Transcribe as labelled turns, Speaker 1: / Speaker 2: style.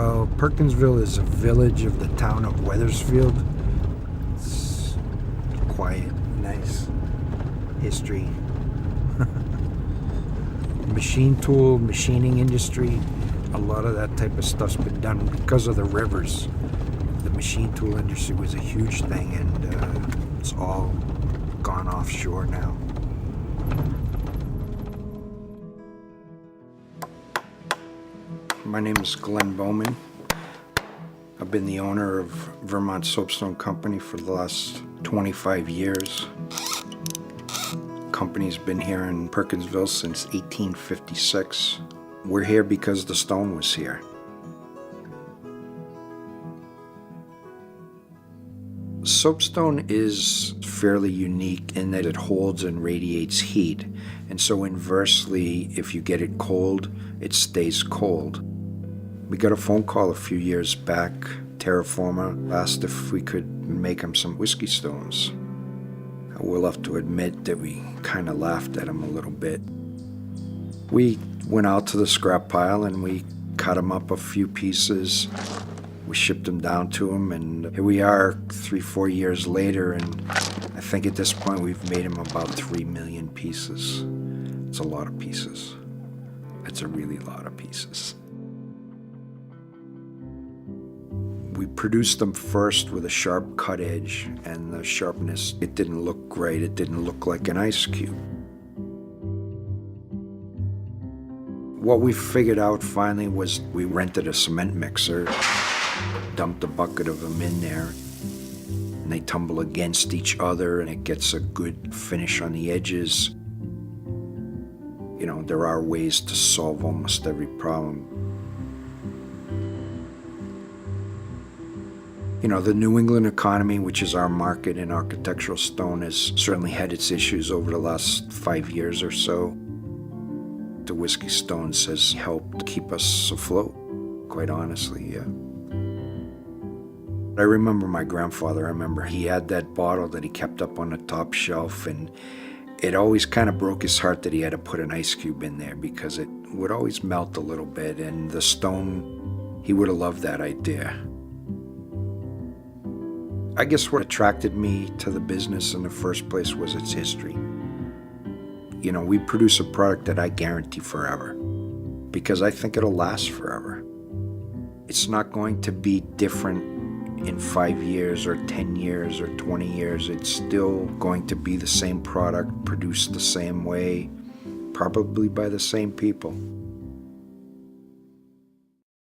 Speaker 1: Well, Perkinsville is a village of the town of Wethersfield. It's quiet, nice history. Machine tool, machining industry, a lot of that type of stuff's been done because of the rivers. The machine tool industry was a huge thing, and it's all gone offshore now. My name is Glenn Bowman. I've been the owner of Vermont Soapstone Company for the last 25 years. Company's been here in Perkinsville since 1856. We're here because the stone was here. Soapstone is fairly unique in that it holds and radiates heat, and so inversely, if you get it cold, it stays cold. We got a phone call a few years back. Terraforma asked if we could make them some whiskey stones. We'll have to admit that we kind of laughed at them a little bit. We went out to the scrap pile and we cut them up a few pieces. We shipped them down to them, and here we are 3-4 years later, and I think at this point we've made them about 3 million pieces. It's a lot of pieces. It's a really lot of pieces. We produced them first with a sharp cut edge, and the sharpness, it didn't look great. It didn't look like an ice cube. What we figured out finally was we rented a cement mixer, dumped a bucket of them in there, and they tumble against each other, and it gets a good finish on the edges. You know, there are ways to solve almost every problem. You know, the New England economy, which is our market in architectural stone, has certainly had its issues over the last 5 years or so. The whiskey stones has helped keep us afloat, quite honestly, yeah. I remember my grandfather. He had that bottle that he kept up on the top shelf, and it always kind of broke his heart that he had to put an ice cube in there because it would always melt a little bit, and the stone, he would have loved that idea. I guess what attracted me to the business in the first place was its history. You know, we produce a product that I guarantee forever because I think it'll last forever. It's not going to be different in 5 years or 10 years or 20 years. It's still going to be the same product, produced the same way, probably by the same people.